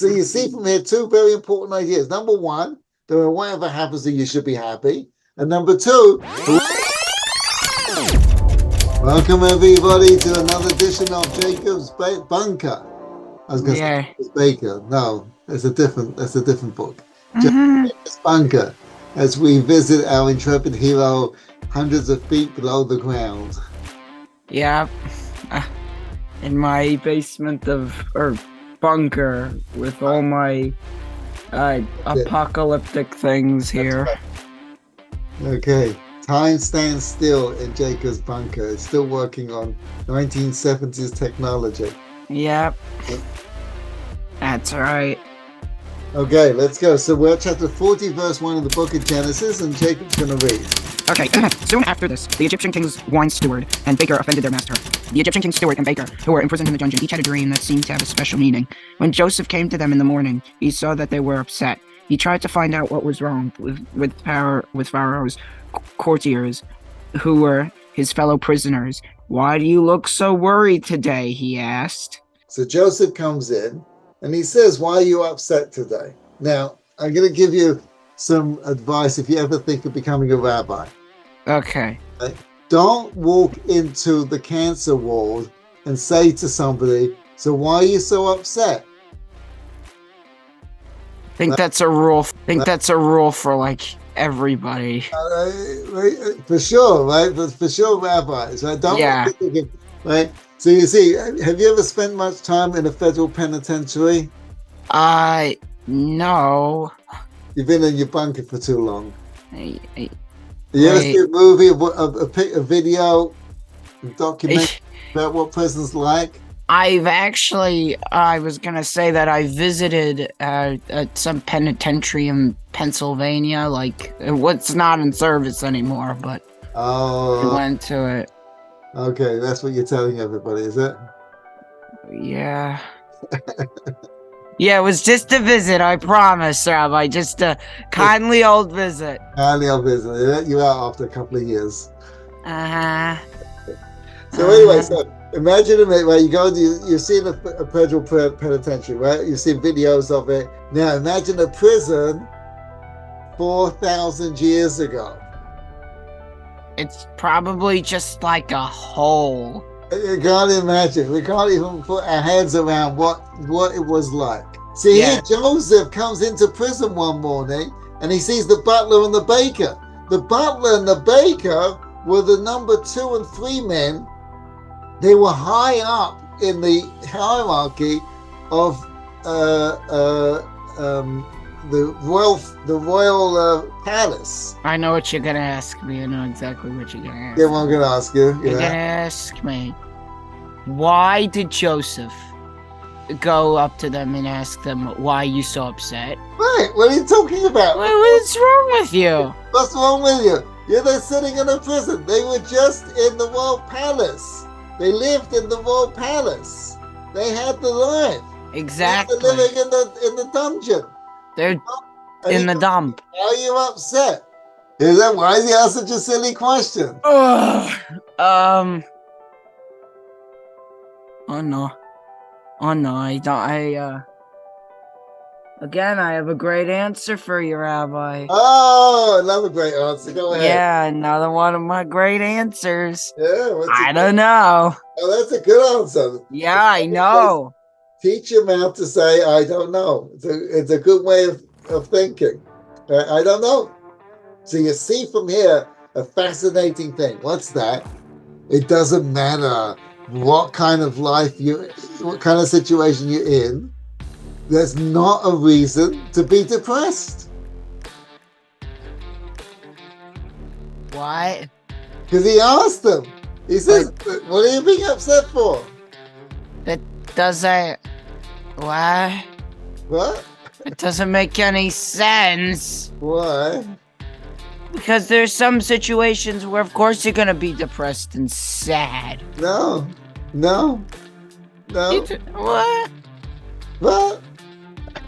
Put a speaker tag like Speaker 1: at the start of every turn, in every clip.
Speaker 1: So you see from here two very important ideas. Number one, that whatever happens to you should be happy. And number two, welcome everybody to another edition of Jacob's Bunker. I was going to say Jacob's Baker. No, that's a different book. Jacob's Bunker, as we visit our intrepid hero hundreds of feet below the ground.
Speaker 2: Yeah, in my basement or bunker with all my apocalyptic things here.
Speaker 1: Okay, time stands still in Jacob's bunker. It's still working on 1970s technology.
Speaker 2: Yep, that's right.
Speaker 1: Okay, let's go. So we're at chapter 40, verse 1 of the book of Genesis, and Jacob's going to read.
Speaker 2: Okay, soon after this, the Egyptian king's wine steward and baker offended their master. The Egyptian king's steward and baker, who were imprisoned in the dungeon, each had a dream that seemed to have a special meaning. When Joseph came to them in the morning, he saw that they were upset. He tried to find out what was wrong with Pharaoh's courtiers, who were his fellow prisoners. "Why do you look so worried today?" he asked.
Speaker 1: So Joseph comes in, and he says, "Why are you upset today?" Now, I'm going to give you some advice if you ever think of becoming a rabbi.
Speaker 2: Okay.
Speaker 1: Don't walk into the cancer ward and say to somebody, "So why are you so upset?"
Speaker 2: I think that's a rule. That's a rule for like everybody.
Speaker 1: For sure, right? But for sure, rabbis, right? Right? So you see, have you ever spent much time in a federal penitentiary?
Speaker 2: No.
Speaker 1: You've been in your bunker for too long.
Speaker 2: You
Speaker 1: ever see a movie, a video, a documentary about what prison's like?
Speaker 2: I was gonna say that I visited some penitentiary in Pennsylvania, like what's not in service anymore, but I went to it.
Speaker 1: Okay, that's what you're telling everybody, is it?
Speaker 2: Yeah. Yeah, it was just a visit, I promise, Rabbi. Just a kindly old visit.
Speaker 1: Kindly old visit. They let you out after a couple of years.
Speaker 2: Uh-huh.
Speaker 1: So anyway, so imagine right? You go, you've seen a federal penitentiary, right? You've seen videos of it. Now imagine a prison 4,000 years ago.
Speaker 2: It's probably just like a hole.
Speaker 1: You can't imagine. We can't even put our heads around what it was like. See, here Joseph comes into prison one morning and he sees the butler and the baker. The butler and the baker were the number 2 and 3 men. They were high up in the hierarchy of the royal palace.
Speaker 2: I know what you're gonna ask me. I know exactly what you're gonna ask.
Speaker 1: Yeah, well, I'm gonna ask you.
Speaker 2: You're gonna ask me, why did Joseph go up to them and ask them, "Why are you so upset?"
Speaker 1: Right. What are you talking about?
Speaker 2: What's wrong with you?
Speaker 1: What's wrong with you? Yeah, they're sitting in a prison. They were just in the royal palace. They lived in the royal palace. They had the life.
Speaker 2: Exactly.
Speaker 1: They're living in the dungeon.
Speaker 2: They're in the dump.
Speaker 1: Why are you upset? Why is he asking such a silly question?
Speaker 2: Oh no. Again, I have a great answer for you, Rabbi.
Speaker 1: Oh, another great answer. Go ahead.
Speaker 2: Yeah, another one of my great answers.
Speaker 1: Yeah.
Speaker 2: I don't know.
Speaker 1: Oh, that's a good answer.
Speaker 2: Yeah, I know.
Speaker 1: Teach your mouth to say, "I don't know." It's a good way of thinking. I don't know. So you see from here a fascinating thing. What's that? It doesn't matter what kind of life what kind of situation you're in. There's not a reason to be depressed.
Speaker 2: What?
Speaker 1: Because he asked them. He says, "What are you being upset for?"
Speaker 2: That doesn't... What?
Speaker 1: What?
Speaker 2: It doesn't make any sense.
Speaker 1: Why?
Speaker 2: Because there's some situations where, of course, you're gonna be depressed and sad.
Speaker 1: No.
Speaker 2: What?
Speaker 1: What?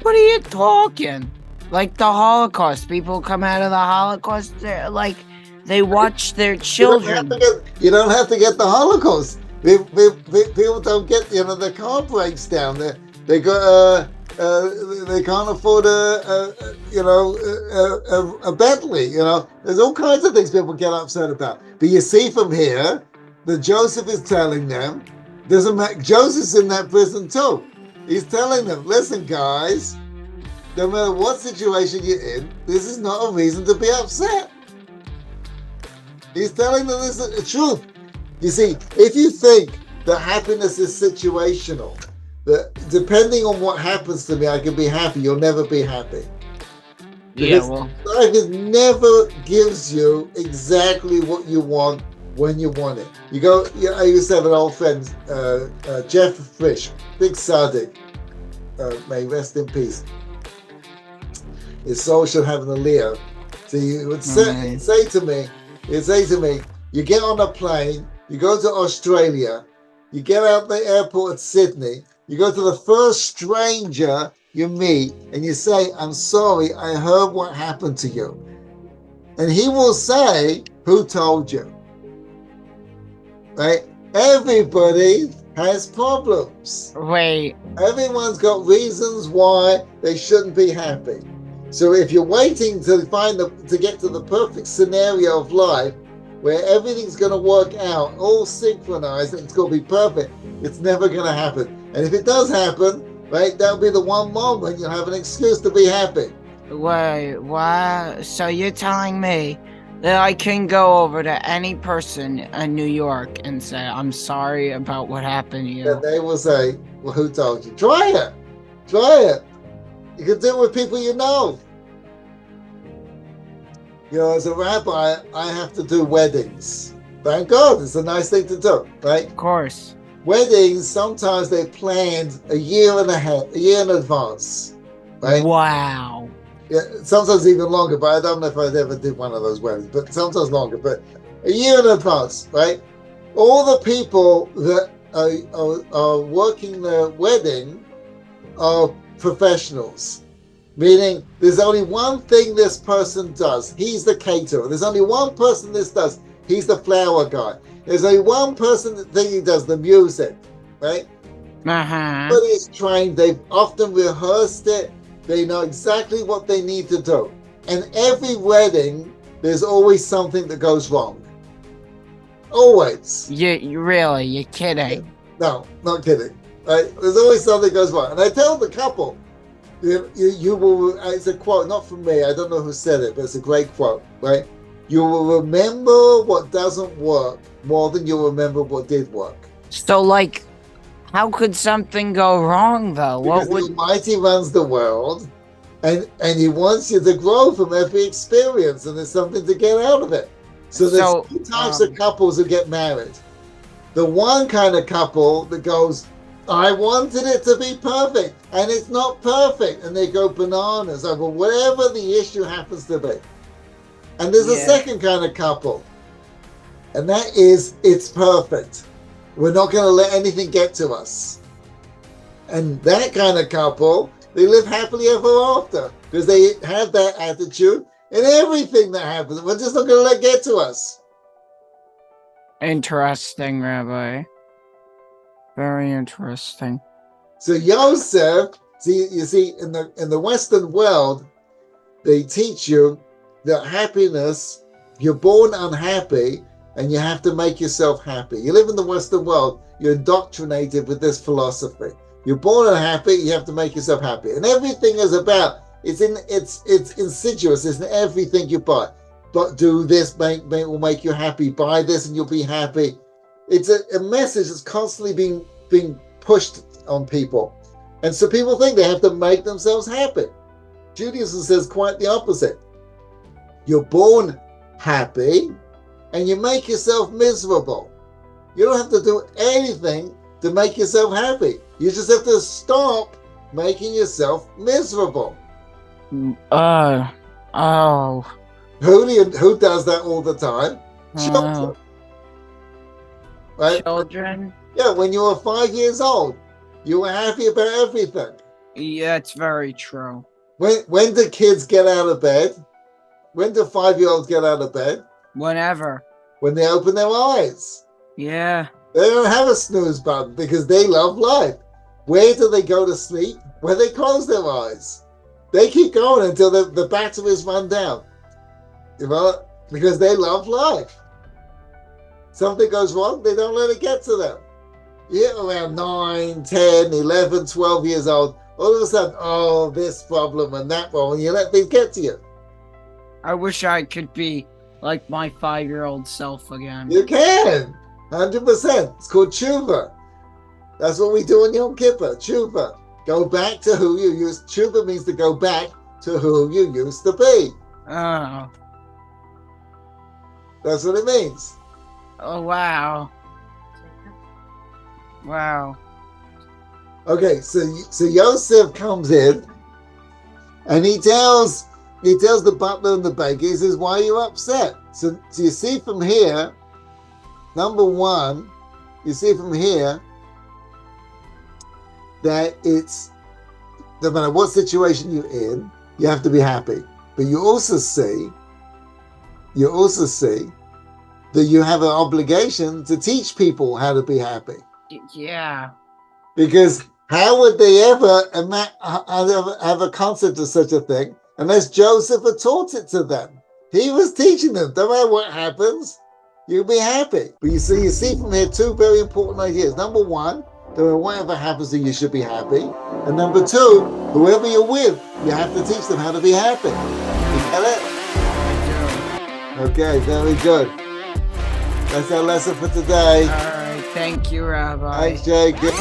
Speaker 2: What are you talking? Like the Holocaust. People come out of the Holocaust, they watch their children.
Speaker 1: You don't have to get the Holocaust. People don't get, the car breaks down. They got they can't afford a Bentley. There's all kinds of things people get upset about. But you see from here that Joseph is telling them, doesn't matter. Joseph's in that prison too. He's telling them, listen, guys, no matter what situation you're in, this is not a reason to be upset. He's telling them this is the truth. You see, if you think that happiness is situational, that depending on what happens to me, I can be happy, you'll never be happy. Because life never gives you exactly what you want when you want it. I used to have an old friend, Jeff Frisch, big tzaddik, may rest in peace. His soul shall have an aliyah. So he would say to me, you get on a plane, you go to Australia, you get out the airport at Sydney, you go to the first stranger you meet, and you say, I'm sorry, I heard what happened to you. And he will say, who told you? Right? Everybody has problems.
Speaker 2: Wait.
Speaker 1: Everyone's got reasons why they shouldn't be happy. So if you're waiting to get to the perfect scenario of life where everything's going to work out, all synchronized, and it's going to be perfect, it's never going to happen. And if it does happen, right, that'll be the one moment you'll have an excuse to be happy.
Speaker 2: Wait, what? So you're telling me that I can go over to any person in New York and say, I'm sorry about what happened to you?
Speaker 1: And they will say, well, who told you? Try it. Try it. You can do it with people you know. As a rabbi, I have to do weddings. Thank God, it's a nice thing to do, right?
Speaker 2: Of course.
Speaker 1: Weddings, sometimes they're planned a year in advance, right?
Speaker 2: Wow.
Speaker 1: Yeah, sometimes even longer, but I don't know if I'd ever did one of those weddings, but sometimes longer, but a year in advance, right? All the people that are working the wedding are professionals, meaning there's only one thing this person does. He's the caterer. There's only one person this does. He's the flower guy. There's only one person thing he does, the music, right? Everybody is trained. They've often rehearsed it. They know exactly what they need to do. And every wedding, there's always something that goes wrong. Always.
Speaker 2: You're kidding.
Speaker 1: No, not kidding. Right? There's always something that goes wrong. And I tell the couple, you will, it's a quote, not from me, I don't know who said it, but it's a great quote, right? You will remember what doesn't work more than you'll remember what did work.
Speaker 2: So, how could something go wrong, though?
Speaker 1: Because the Almighty runs the world, and He wants you to grow from every experience, and there's something to get out of it. So there's two types of couples who get married. The one kind of couple that goes, I wanted it to be perfect, and it's not perfect, and they go bananas over whatever the issue happens to be. And there's a second kind of couple, and that is, it's perfect. We're not going to let anything get to us. And that kind of couple, they live happily ever after, because they have that attitude in everything that happens. We're just not going to let get to us.
Speaker 2: Interesting, Rabbi. Very interesting.
Speaker 1: So Yosef, you see, in the Western world, they teach you that happiness, you're born unhappy, and you have to make yourself happy. You live in the Western world, you're indoctrinated with this philosophy. You're born unhappy, you have to make yourself happy. And everything is about, it's insidious, it's in everything you buy. But do this, will make you happy. Buy this and you'll be happy. It's a message that's constantly being pushed on people. And so people think they have to make themselves happy. Judaism says quite the opposite. You're born happy, and you make yourself miserable. You don't have to do anything to make yourself happy. You just have to stop making yourself miserable. Who does that all the time? Children. Right?
Speaker 2: Children?
Speaker 1: Yeah, when you were 5 years old, you were happy about everything.
Speaker 2: Yeah, it's very true.
Speaker 1: When do kids get out of bed? When do 5-year-olds get out of bed?
Speaker 2: Whenever.
Speaker 1: When they open their eyes.
Speaker 2: Yeah.
Speaker 1: They don't have a snooze button because they love life. where do they go to sleep? When they close their eyes. They keep going until the battery is run down. You know, because they love life. Something goes wrong, they don't let it get to them. Yeah, around 9, 10, 11, 12 years old, all of a sudden, oh, this problem and that problem, and you let things get to you.
Speaker 2: I wish I could be like my 5-year-old self again.
Speaker 1: You can, 100%. It's called tshuva. That's what we do on Yom Kippur, tshuva. Go back to who you used. Tshuva means to go back to who you used to be.
Speaker 2: Oh.
Speaker 1: That's what it means.
Speaker 2: Oh, wow. Wow.
Speaker 1: Okay, so Yosef comes in, and he tells the butler and the baker, he says, why are you upset? So you see from here, number one, you see from here that it's, no matter what situation you're in, you have to be happy. But you also see that you have an obligation to teach people how to be happy.
Speaker 2: Yeah.
Speaker 1: Because how would they ever have a concept of such a thing unless Joseph had taught it to them? He was teaching them. No matter what happens, you'll be happy. But you see from here two very important ideas. Number one, that whatever happens to you, you should be happy. And number two, whoever you're with, you have to teach them how to be happy. You get it? Okay, very good. That's our lesson for today.
Speaker 2: All right, thank you, Rabbi.
Speaker 1: Thanks, Jay. Good.